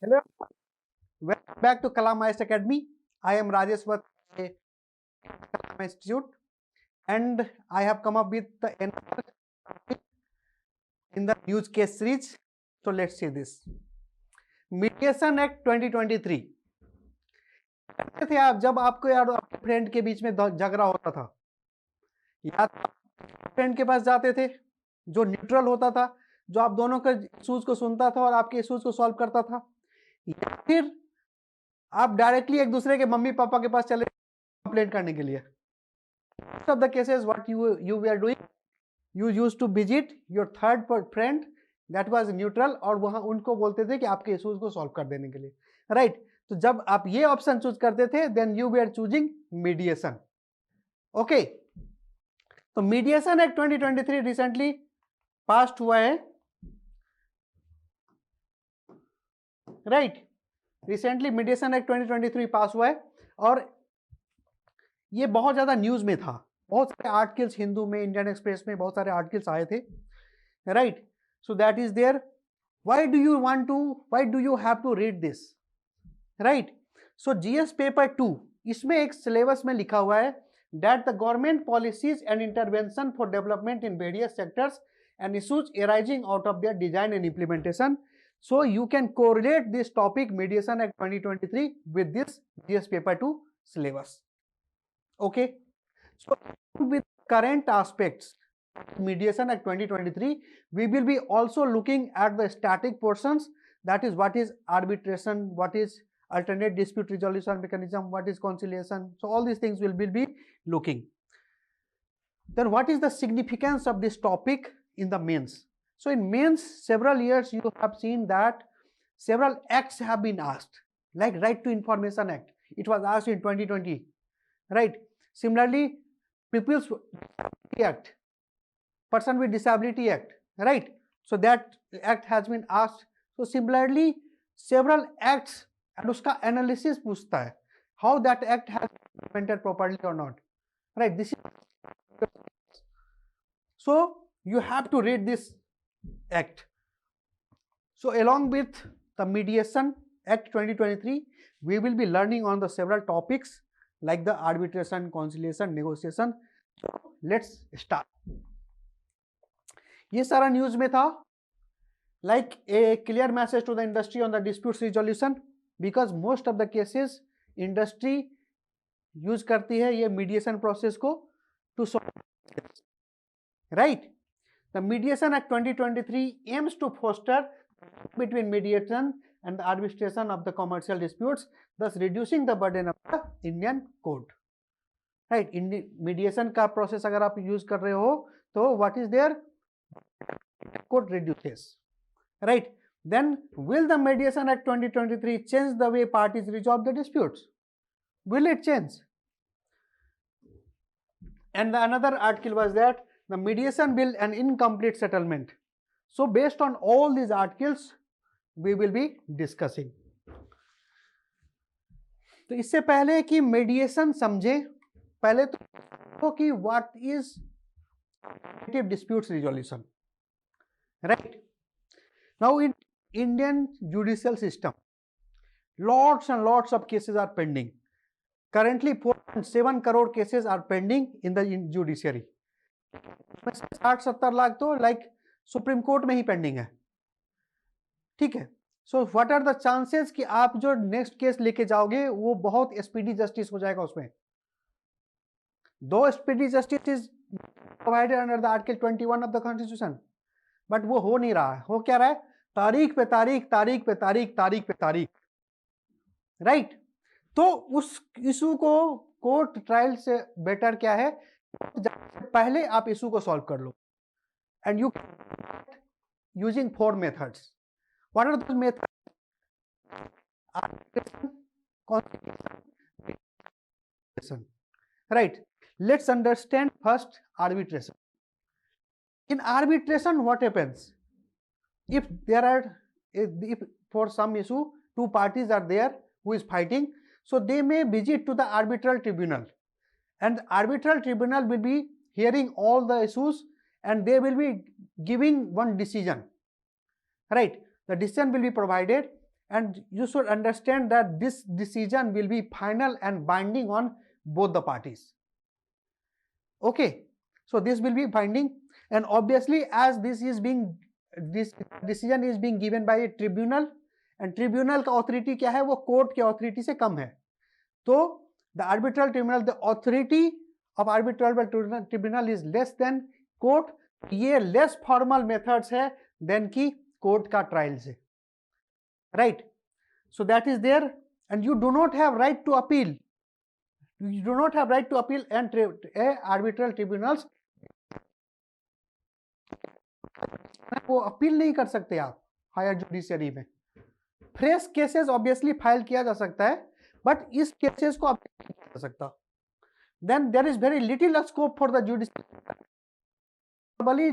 Hello, welcome back to Kalamist Academy. I am Rajesh Vath, Kalam Institute, and I have come up with the another topic in the news case series. So let's see this. Mediation Act 2023. कहते थे आप जब आपको यार आपके friend के बीच में झगड़ा होता था, या फ्रेंड के पास जाते थे जो न्यूट्रल होता था, जो आप दोनों के इश्यूज को सुनता था और आपके इश्यूज को सॉल्व करता था, या फिर आप डायरेक्टली एक दूसरे के मम्मी पापा के पास चले कंप्लेंट करने के लिए. Most of the cases what you were doing, you used to visit your third friend that was neutral और वहां उनको बोलते थे कि आपके इश्यूज को सॉल्व कर देने के लिए, राइट. तो जब आप ये ऑप्शन चूज करते थे then you we are choosing mediation. Okay, तो मीडिएशन एक्ट 2023 रिसेंटली पास्ड हुआ है, right. Recently mediation act 2023 pass हुआ है और ये बहुत ज्यादा न्यूज में था. बहुत सारे आर्टिकल्स हिंदू में, इंडियन एक्सप्रेस में बहुत सारे आर्टिकल्स आए थे, right. So that is there. Why do you have to read this, right. So GS paper 2 इसमें एक सिलेबस में लिखा हुआ है that the government policies and intervention for development in various sectors and issues arising out of their design and implementation. So you can correlate this topic Mediation Act 2023 with this GS paper 2 syllabus. Okay, so with current aspects Mediation Act 2023, we will be also looking at the static portions, that is what is arbitration, what is alternate dispute resolution mechanism, what is conciliation. So all these things will be looking. Then what is the significance of this topic in the mains? So in mains several years you have seen that several acts have been asked, like Right to Information Act, it was asked in 2020, right. Similarly People's Act, Person with Disability Act, right. So that act has been asked. So similarly several acts and उसका analysis पूछता है how that act has implemented properly or not, right. This is so you have to read this act. So along with the mediation act 2023 we will be learning on the several topics like the arbitration, conciliation, negotiation. So let's start. ये सारा news में था, like a clear message to the industry on the disputes resolution, because most of the cases industry use करती है ये mediation process को to solve, right. The Mediation Act 2023 aims to foster between mediation and the arbitration of the commercial disputes, thus reducing the burden of the Indian code, right. Mediation का process अगर आप use कर रहे हो तो what is there, code reduces, right. Then will the Mediation Act 2023 change the way parties resolve the disputes? Will it change? And the another article was that the mediation bill and incomplete settlement. So based on all these articles we will be discussing. तो इससे पहले कि मेडिएशन समझे, पहले तो कि what is disputes resolution, right. Now in Indian judicial system lots and lots of cases are pending. Currently 4.7 crore cases are pending in the judiciary. 60-70 lakh तो like supreme court में ही पेंडिंग है, ठीक है. So what are the chances कि आप जो next case लेके जाओगे वो बहुत स्पीडी जस्टिस हो जाएगा उसमें. दो speedy justice is provided under the article 21 of the constitution, but वो हो नहीं रहा है. हो क्या रहा है, तारीख पे तारीख, तारीख पे तारीख, तारीख पे तारीख, राइट. तो उस इशू को कोर्ट ट्रायल से बेटर क्या है, पहले आप इशू को सॉल्व कर लो. And you using 4 methods. What are those methods? Right. Let's understand first arbitration. In arbitration what happens, if there are, if for some issue two parties are there who is fighting, so they may visit to the arbitral tribunal, and the arbitral tribunal will be hearing all the issues and they will be giving one decision, right. The decision will be provided and you should understand that this decision will be final and binding on both the parties. Okay, so this will be binding, and obviously as this decision is being given by a tribunal, and tribunal का authority क्या है, वो court के authority से कम है. तो the arbitral tribunal, the authority of arbitral tribunal is less than court. ये less formal methods है than की court का trial से, right? So that is there, and you do not have right to appeal. You do not have right to appeal and arbitral tribunals वो appeal नहीं कर सकते आप हायर जुडिशरी में. फ्रेश केसेस ऑब्वियसली फाइल किया जा सकता है, बट इस केसेस को अपील नहीं किया जा सकता. Then there is very little scope for the judiciary.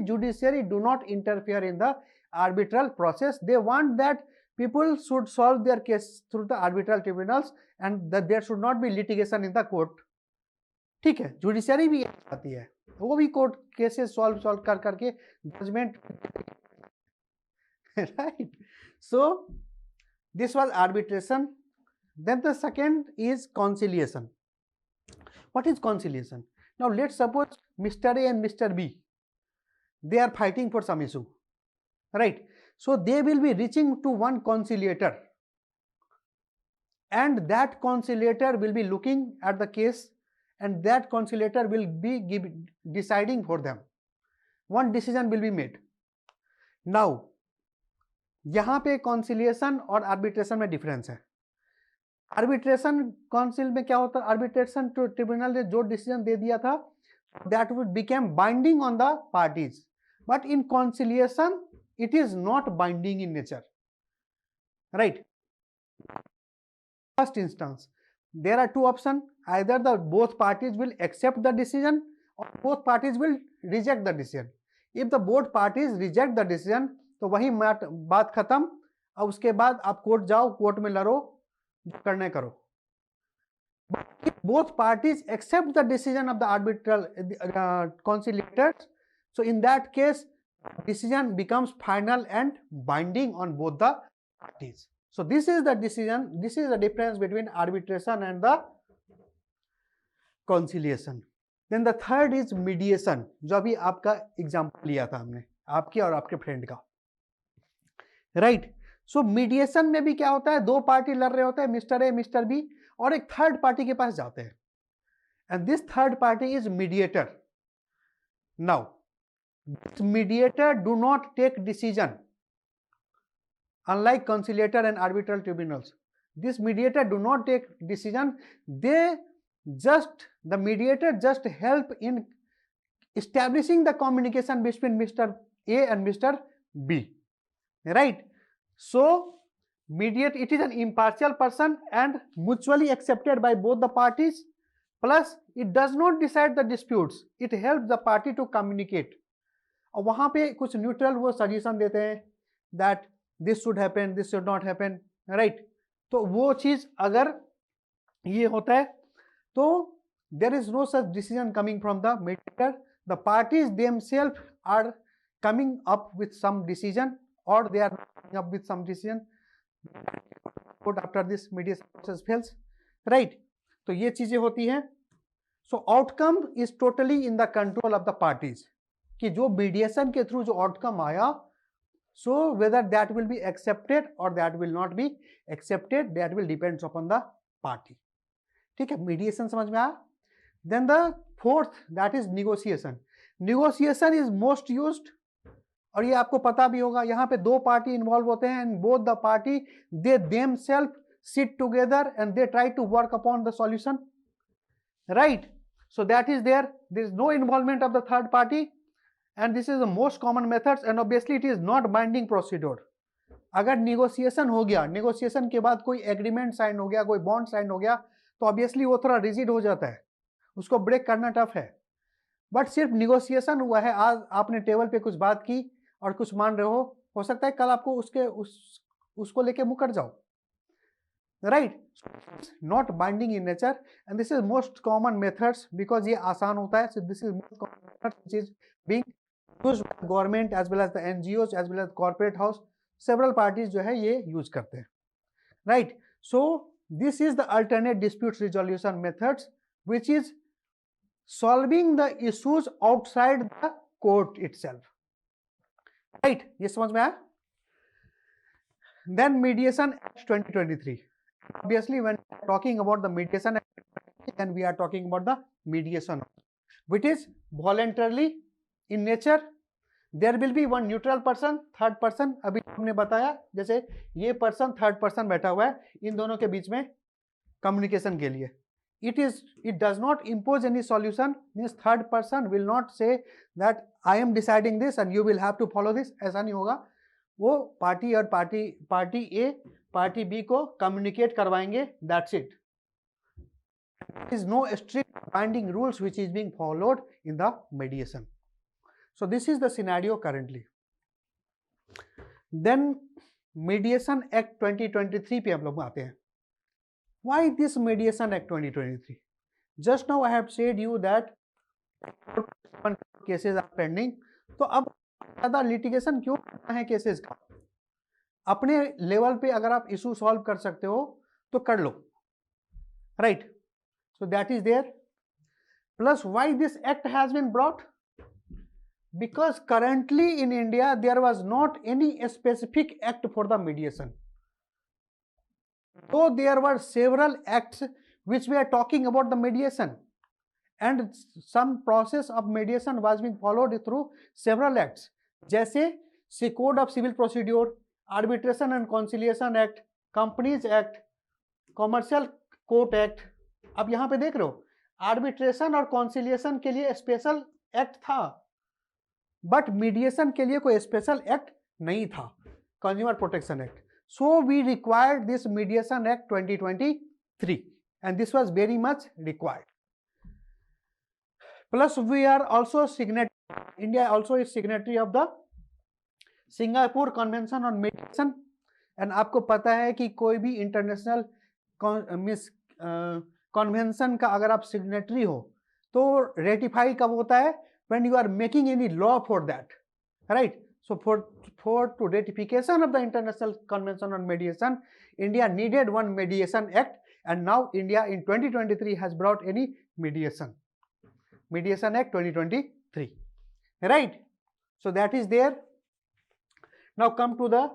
Judiciary do not interfere in the arbitral process. They want that people should solve their case through the arbitral tribunals and that there should not be litigation in the court. ठीक है, judiciary भी आती है, वो भी court cases solve कर करके judgement, right? So this was arbitration. Then the second is conciliation. What is conciliation? Now let's suppose Mr. A and Mr. B, they are fighting for some issue, right? So they will be reaching to one conciliator, and that conciliator will be looking at the case, and that conciliator will be deciding for them. One decision will be made. Now यहाँ पे conciliation और arbitration में difference है. arbitration council में क्या होता है, arbitration tribunal ने जो decision दे दिया था, that would become binding on the parties. But in conciliation, it is not binding in nature, right? First instance, there are two options. Either the both parties will accept the decision or both parties will reject the decision. If the both parties reject the decision, तो वही बात खत्म. अब उसके बाद आप court जाओ, court में लड़ो, जो करने करो. But if both parties accept the decision of the arbitral conciliators, so in that case, decision becomes final and binding on both the parties. So this is the decision. This is the difference between arbitration and the conciliation. Then the third is mediation, जो अभी आपका example लिया था हमने, आपके और आपके friend का, राइट? सो मीडिएशन में भी क्या होता है, दो पार्टी लड़ रहे होते हैं, मिस्टर ए मिस्टर बी, और एक थर्ड पार्टी के पास जाते हैं, and this third party is mediator. Now this mediator do not take decision, unlike conciliator and arbitral tribunals. This mediator do not take decision. The mediator just help in establishing the communication between Mr. A and Mr. B, right? So it is an impartial person and mutually accepted by both the parties, plus it does not decide the disputes, it helps the party to communicate. और वहाँ पे कुछ neutral वो suggestion देते हैं that this should happen, this should not happen, right? तो वो चीज़ अगर ये होता है तो there is no such decision coming from the mediator. The parties themselves are coming up with some decision और they are coming up with some decision after this mediation process fails, right? तो ये चीज़ें होती हैं. So outcome is totally in the control of the parties, कि जो mediation के through जो आउटकम आया, so whether that will be accepted और that will not be accepted, that will depends upon the party. ठीक है, मीडिएशन समझ में आया. Then the fourth that is negotiation. Negotiation is most used, और ये आपको पता भी होगा. यहाँ पे दो पार्टी इन्वॉल्व होते हैं and both the party they themselves sit together and they try to work upon the solution, right? So that is there is no involvement of the third party, and this is the most common methods, and obviously it is not binding procedure. अगर negotiation हो गया, negotiation के बाद कोई agreement sign हो गया, कोई bond sign हो गया, तो obviously वो थोड़ा rigid हो जाता है, उसको ब्रेक करना टफ है. बट सिर्फ negotiation हुआ है, आज आपने टेबल पे कुछ बात की और कुछ मान रहे हो सकता है कल आपको उसको लेके मुकर जाओ, right? Not binding in nature, and this is most common methods because ये आसान होता है. So this is most common methods which is being used by government as well as the NGOs as well as corporate house. Several parties जो है ये use करते हैं. right? So this is the alternate dispute resolution methods, which is solving the issues outside the court itself, right? ये समझ में आया? Then Mediation Act 2023. Obviously, when talking about the Mediation Act, then we are talking about the mediation, which is voluntarily in nature. There will be one neutral person, third person. अभी हमने बताया जैसे ये person, third person बैठा हुआ है, इन दोनों के बीच में communication के लिए. It does not impose any solution. Means third person will not say that I am deciding this and you will have to follow this. ऐसा नहीं होगा. वो पार्टी और पार्टी ए पार्टी बी को कम्युनिकेट करवाएंगे. That's it. There is no strict binding rules which is being followed in the mediation. So this is the scenario currently. Then Mediation Act 2023 पे हम लोग आते हैं. Why this Mediation Act 2023? Just now I have said you that cases are pending. तो अब ज़्यादा litigation क्यों करना है केसेस का? अपने लेवल पे अगर आप इशू सॉल्व कर सकते हो तो कर लो, right? So that is there. Plus why this act has been brought? Because currently in India there was not any specific act for the mediation. So there were several acts which were talking about the mediation, and some process of mediation was being followed through several acts, जैसे Code of Civil Procedure, Arbitration and Conciliation Act, Companies Act, Commercial Court Act. अब यहाँ पे देख रहे हो arbitration और conciliation के लिए स्पेशल एक्ट था, बट मीडिएशन के लिए कोई स्पेशल एक्ट नहीं था, consumer protection act. So we required this Mediation Act 2023, and this was very much required. Plus we are also signatory, India also is signatory of the Singapore Convention on Mediation. And आपको पता है कि कोई भी international convention का अगर आप signatory हो तो रेटिफाई कब होता है? when you are making any law for that, right? So for to ratification of the International Convention on Mediation, India needed one Mediation Act, and now India in 2023 has brought any Mediation Act 2023, right? So that is there. Now come to the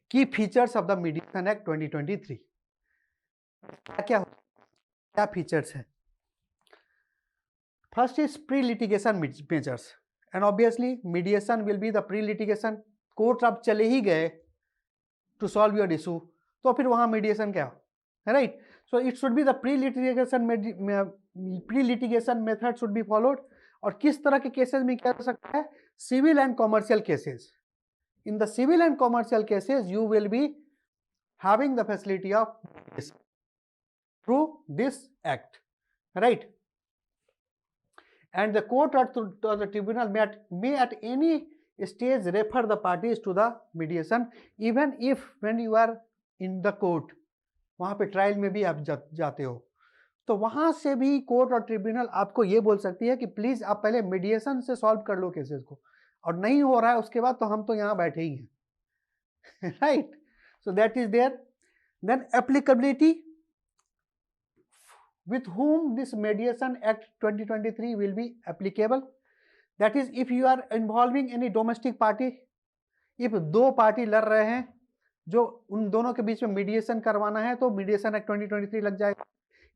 key features of the Mediation Act 2023. क्या features है? First is pre-litigation measures. And obviously mediation will be the pre-litigation. Court आप चले ही गए to solve your issue, तो फिर वहाँ mediation क्या, right? So it should be the pre-litigation method should be followed. और किस तरह के केसेस में क्या हो सकता है? Civil and commercial cases. In the civil and commercial cases, you will be having the facility of this through this act, right? And the court or the tribunal may at any stage refer the parties to the mediation, even if when you are in the court, वहाँ पे trial में भी आप जाते हो, तो वहाँ से भी कोर्ट और ट्रिब्यूनल आपको ये बोल सकती है कि प्लीज आप पहले मीडिएशन से सॉल्व कर लो केसेस को, और नहीं हो रहा है उसके बाद तो हम तो यहाँ बैठे ही हैं, right? So that is there. Then applicability, with whom this Mediation Act 2023 will be applicable. That is, if you are involving any domestic party, if दो पार्टी लड़ रहे हैं जो उन दोनों के बीच में मीडिएशन करवाना है तो मीडिएशन एक्ट 2023 लग जाएगा,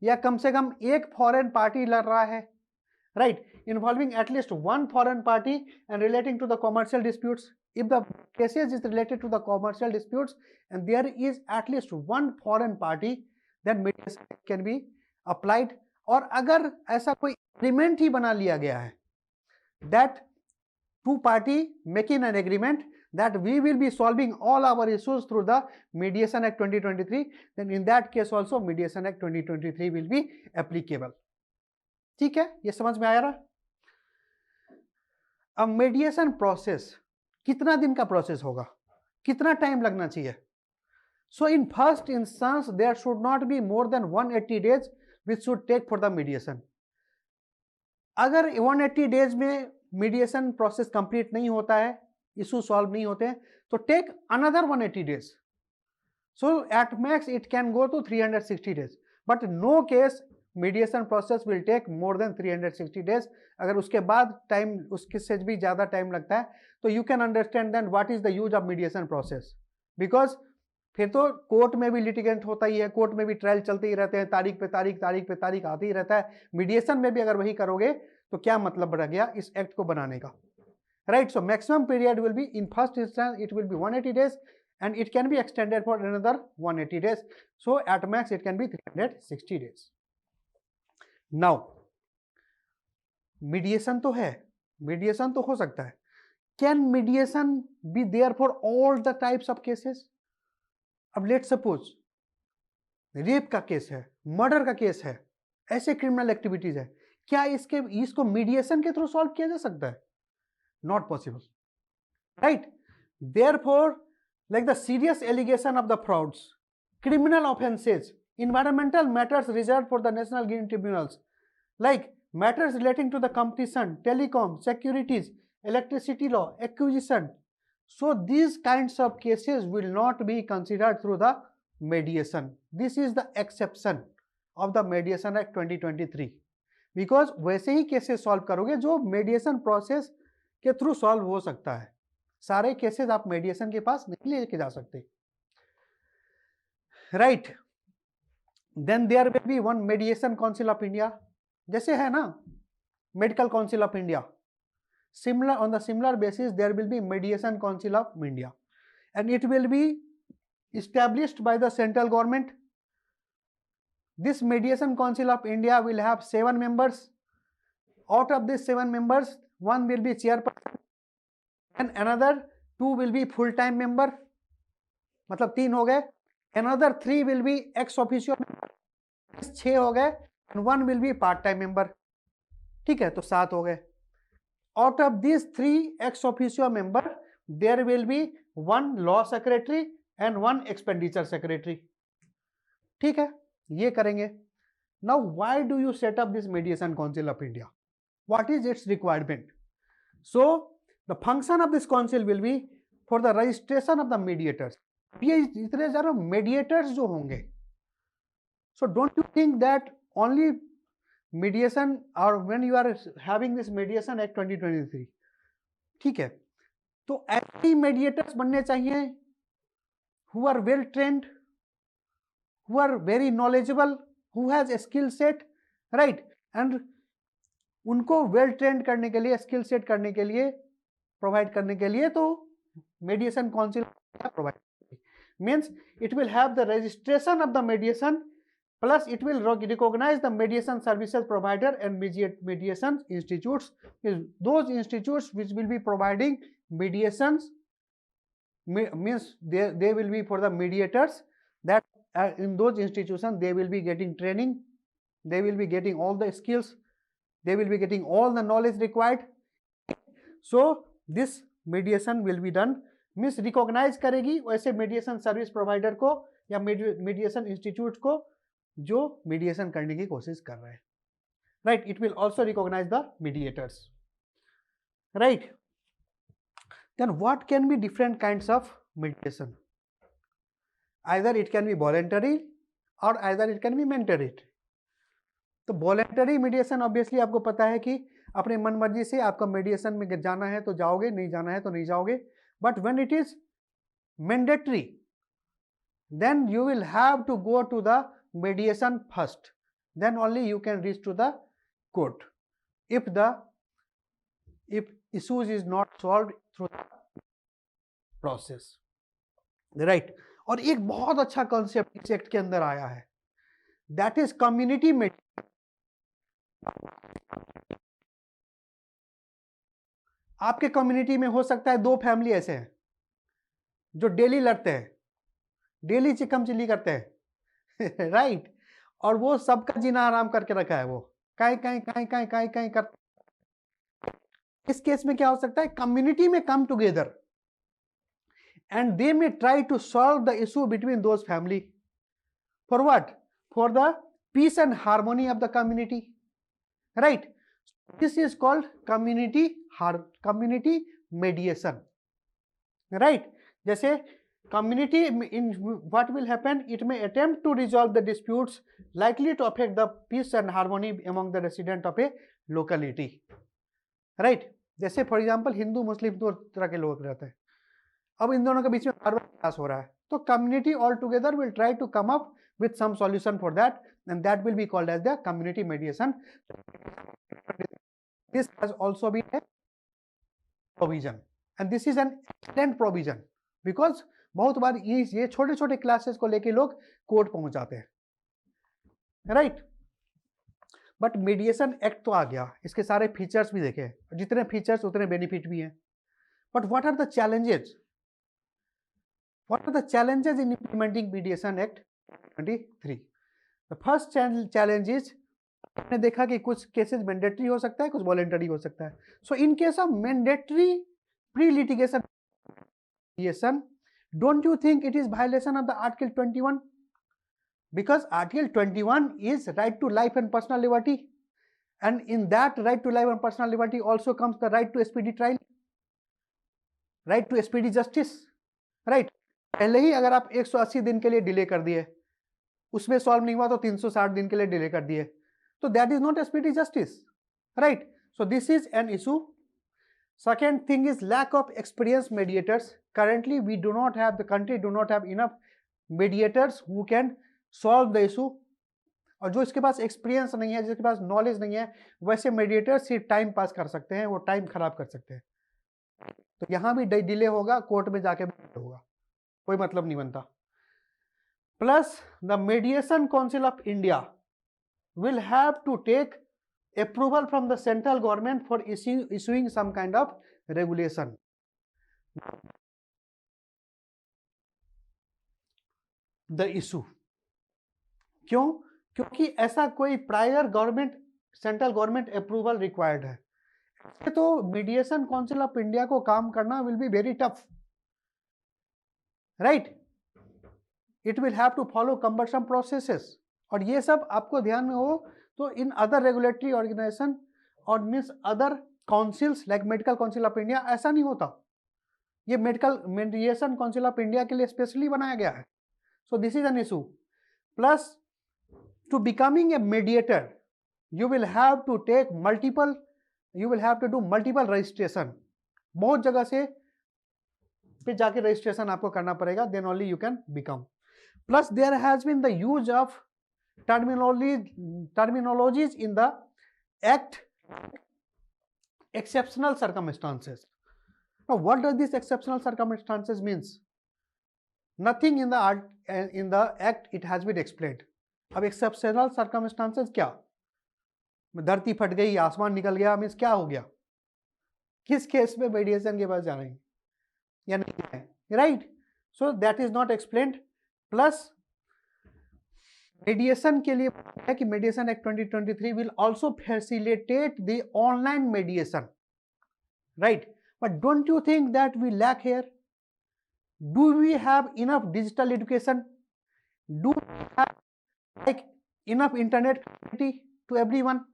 या कम से कम एक फॉरेन पार्टी लड़ रहा है, right, involving at least one foreign party and relating to the commercial disputes. If the cases is related to the commercial disputes and there is at least one foreign party, then mediation can be applied. और अगर ऐसा कोई agreement ही बना लिया गया है, that two party making an agreement that we will be solving all our issues through the Mediation Act 2023, then in that case also Mediation Act 2023 will be applicable. ठीक है, ये समझ में आया रहा? अब मीडिएशन प्रोसेस कितना दिन का प्रोसेस होगा, कितना टाइम लगना चाहिए? So in first instance there should not be more than 180 days which should take for the mediation. अगर 180 days में मीडिएशन प्रोसेस कंप्लीट नहीं होता है, इशू सॉल्व नहीं होते हैं, तो take another 180 days. So at max it can go to 360 days, but no case mediation process will take more than 360 days. अगर उसके बाद टाइम उसके से भी ज़्यादा टाइम लगता है तो you can understand then what is the use of mediation process, because फिर तो कोर्ट में भी लिटिगेंट होता ही है, कोर्ट में भी ट्रायल चलते ही रहते हैं, तारीख पे तारीख आती ही रहता है। मीडिएशन में भी अगर वही करोगे तो क्या मतलब रह गया इस एक्ट को बनाने का, right. So maximum period will be in first instance it will B 180 days and it can be extended for another 180 days. So at max it can be 360 days. Now mediation तो है, mediation तो हो सकता है, can mediation be there for all the types of cases? अब let suppose rape का case है, murder का केस है, ऐसे क्रिमिनल एक्टिविटीज है, क्या इसको मीडिएशन के थ्रू सॉल्व किया जा सकता है? Not possible, right. Therefore like the serious allegation of the frauds, criminal offences, environmental matters reserved for the national green tribunals, like matters relating to the competition, telecom, securities, electricity law, acquisition. So these kinds of cases will not be considered through the mediation. This is the exception of the Mediation Act 2023, because वैसे ही cases solve करोगे जो mediation process के through solve हो सकता है। सारे cases आप मेडिएशन के पास नहीं लेके जा सकते, right. Then there will be one mediation council of India, जैसे है ना medical council of India, similar on the similar basis there will be mediation council of India and it will be established by the central government. This mediation council of India will have 7 members. Out of these 7 members, 1 will be chairperson and another 2 will be full time member, मतलब 3 हो गए, another 3 will be ex officio member, 6 हो गए, and 1 will be part time member, ठीक है, तो 7 हो गए। Out of these 3 ex officio member there will be 1 law secretary and 1 expenditure secretary, ठीक है, ये करेंगे। Now why do you set up this mediation council of India? What is its requirement? So the function of this council will be for the registration of the mediators. ये इतने सारे mediators जो होंगे, so don't you think that only mediation or when you are having this Mediation Act 2023, ठीक है, तो ऐसे mediators बनने चाहिए who are well trained, who are very knowledgeable, who has a skill set, right? And उनको well trained करने के लिए, skill set करने के लिए, प्रोवाइड करने के लिए तो mediation council provide means it will have the registration of the mediation plus it will recognise the mediation services provider and mediation institutes, those institutes which will be providing mediations means they will be for the mediators, that in those institutions they will be getting training, they will be getting all the skills, they will be getting all the knowledge required. So this mediation will be done, means recognise करेगी वैसे मेडिएशन service provider को या मेडिएशन institute को जो मेडिएशन करने की कोशिश कर रहे हैं, right. It will also recognise the mediators, right. Then what can be different kinds of mediation? Either it can be voluntary और either it can be mandatory. तो वॉलेंटरी मीडिएशन ऑब्वियसली आपको पता है कि अपने मन मर्जी से आपका मेडिएशन में जाना है तो जाओगे, नहीं जाना है तो नहीं जाओगे। But when it is mandatory then you will have to go to the mediation first, then only you can reach to the court if issues is not solved through the process, right? और एक बहुत अच्छा concept इस act के अंदर आया है, that is community मेडिएशन। आपके कम्युनिटी में हो सकता है 2 फैमिली ऐसे हैं जो डेली लड़ते हैं, डेली चिकम चिल्ली करते हैं राइट, और वो सबका जीना आराम करके रखा है, वो काई करते। इस केस में क्या हो सकता है, कम्युनिटी में come together and they may try to solve the issue between those family for what, for the peace and harmony of the community, right. This is called community mediation, right. जैसे community, in what will happen, it may attempt to resolve the disputes likely to affect the peace and harmony among the resident of a locality, right? जैसे for example Hindu मुस्लिम दो तरह के लोग रहते हैं, अब इन दोनों के बीच में बार बार क्लास हो रहा है, तो community all together will try to come up with some solution for that, and that will be called as the community mediation. This has also been a provision, and this is an excellent provision because बहुत बार ये छोटे छोटे classes को लेके लोग court पहुंच जाते हैं, राइट? बट मीडिएशन एक्ट तो आ गया, इसके सारे फीचर्स भी देखे, जितने फीचर्स उतने बेनिफिट भी हैं, but what are the challenges? What are the challenges in implementing Mediation Act 23? The first challenge is, आपने देखा कि कुछ केसेस मैंडेटरी हो सकता है, कुछ वॉलेंटरी हो सकता है. So in case of mandatory pre litigation mediation, don't you think it is violation of the Article 21? Because Article 21 is right to life and personal liberty, and in that right to life and personal liberty also comes the right to speedy trial, right to speedy justice, right? पहले ही अगर आप 180 दिन के लिए delay कर दिए, उसमें solve नहीं हुआ तो 360 दिन के लिए डिले कर दिए, तो that is not speedy justice, right? So this is an issue. Second thing is lack of experienced mediators. Currently we do not have, the country do not have enough mediators who can solve the issue. और जो इसके पास experience नहीं है, जिसके पास knowledge नहीं है, वैसे mediator सिर्फ टाइम पास कर सकते हैं, वो टाइम खराब कर सकते हैं. तो यहाँ भी डिले होगा, कोर्ट में जाके होगा, कोई मतलब नहीं बनता. Plus the mediation council of India will have to take approval from the central government for issuing some kind of regulation. The issue, क्यों? क्योंकि ऐसा कोई prior government, central government approval required है, तो मीडिएशन काउंसिल ऑफ इंडिया को काम करना will be very tough, right? It will have to follow cumbersome processes, और ये सब आपको ध्यान में हो तो इन अदर रेगुलेटरी ऑर्गेनाइजेशन और means other councils like medical council of India ऐसा नहीं होता, ये medical mediation council of India के लिए स्पेशली बनाया गया है. So this is an issue. Plus to becoming a mediator you will have to take multiple, you will have to do multiple registration, बहुत जगह से पे जाके रजिस्ट्रेशन आपको करना पड़ेगा, then only you can become. Plus there has been the use of terminologies in the act, exceptional circumstances. Now what does this exceptional circumstances means? Nothing in the act it has been explained. अब exceptional circumstances क्या? धरती फट गई, आसमान निकल गया, means क्या हो गया? किस केस में मेडिएशन के पास जाना है या नहीं है, right? So that is not explained. Plus mediation के लिए है कि mediation act 2023 will also facilitate the online mediation, right? But don't you think that we lack here? Do we have enough digital education? Do we have like enough internet connectivity to everyone?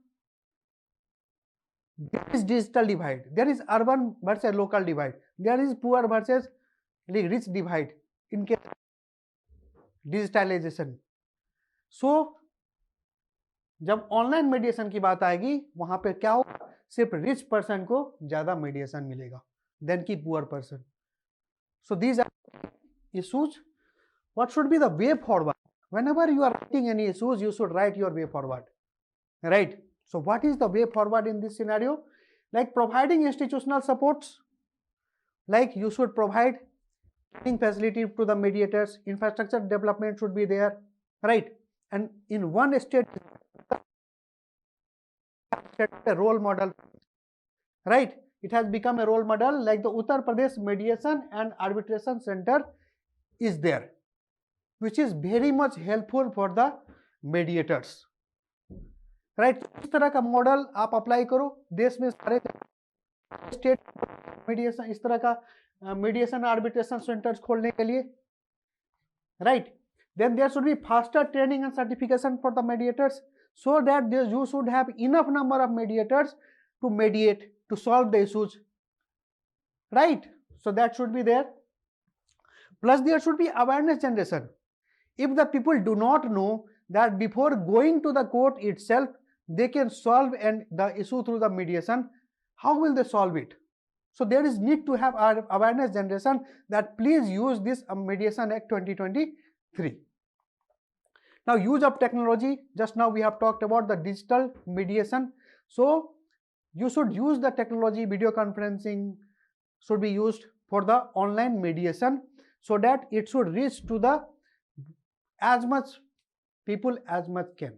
There is digital divide, there is urban versus local divide, there is poor versus rich divide in case digitalisation. So जब online मेडिएशन की बात आएगी वहां पे क्या होगा? सिर्फ rich person को ज्यादा मेडिएशन मिलेगा देन की poor person. So these are issues. What should be the way forward? whenever you are writing any issues you should write your way forward, right? So what is the way forward in this scenario? Like providing institutional supports, like you should provide training facility to the mediators, infrastructure development should be there, right? And in one state a role model, right? It has become a role model, like the Uttar Pradesh Mediation and Arbitration Center is there, which is very much helpful for the mediators, right? इस तरह का model आप apply करो देश में सारे state mediation, इस तरह का मीडिएशन आर्बिट्रेशन सेंटर्स खोलने के लिए, right? Then there should be faster training and certification for the mediators, so that you should have enough number of mediators to mediate, to solve the issues, right? So that should be there. Plus there should be awareness generation. If the people do not know that before going to the court itself they can solve the issue through the mediation, how will they solve it? So there is need to have awareness generation that please use this Mediation Act 2023. Now use of technology, just now we have talked about the digital mediation. So you should use the technology, video conferencing should be used for the online mediation so that it should reach to the as much people as much can,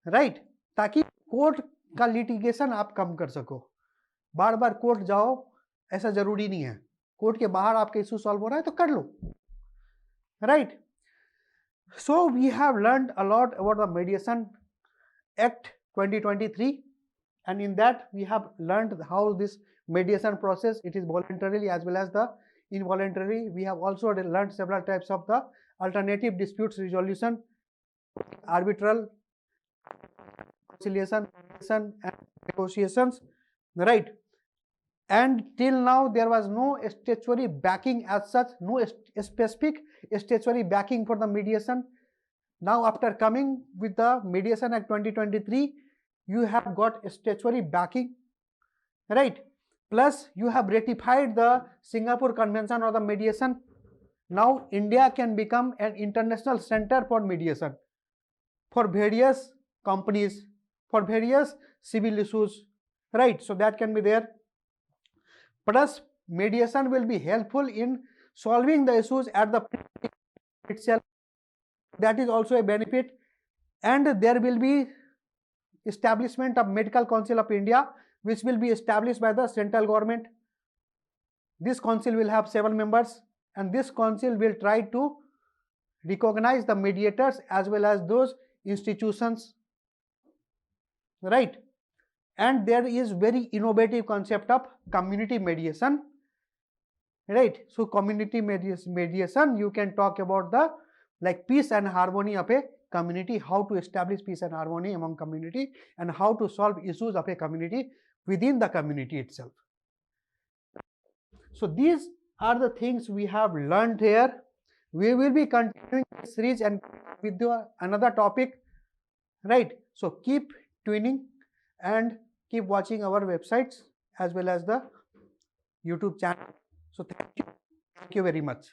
right? ताकि court का litigation आप कम कर सको, बार बार court जाओ ऐसा जरूरी नहीं है, कोर्ट के बाहर आपका इशू सॉल्व हो रहा है तो कर लो, right? So we have learned a lot about the Mediation Act 2023, and in that we have learned how this mediation process, it is voluntarily as well as the involuntary. We have also learned several types of the alternative disputes resolution, arbitral, conciliation, and negotiations, right? And till now there was no statutory backing as such, no specific statutory backing for the mediation. Now after coming with the Mediation Act 2023, you have got statutory backing, right? Plus you have ratified the Singapore Convention on the mediation. Now India can become an international center for mediation for various companies, for various civil issues, right? So that can be there. Plus mediation will be helpful in solving the issues at the itself, that is also a benefit. And there will be establishment of Medical Council of India, which will be established by the central government. This council will have 7 members, and this council will try to recognize the mediators as well as those institutions, right? And there is very innovative concept of community mediation, right? So community mediation, you can talk about the like peace and harmony of a community, how to establish peace and harmony among community, and how to solve issues of a community within the community itself. So these are the things we have learned here. We will be continuing this series and with another topic, right? So keep tuning and keep watching our websites as well as the YouTube channel. So thank you very much.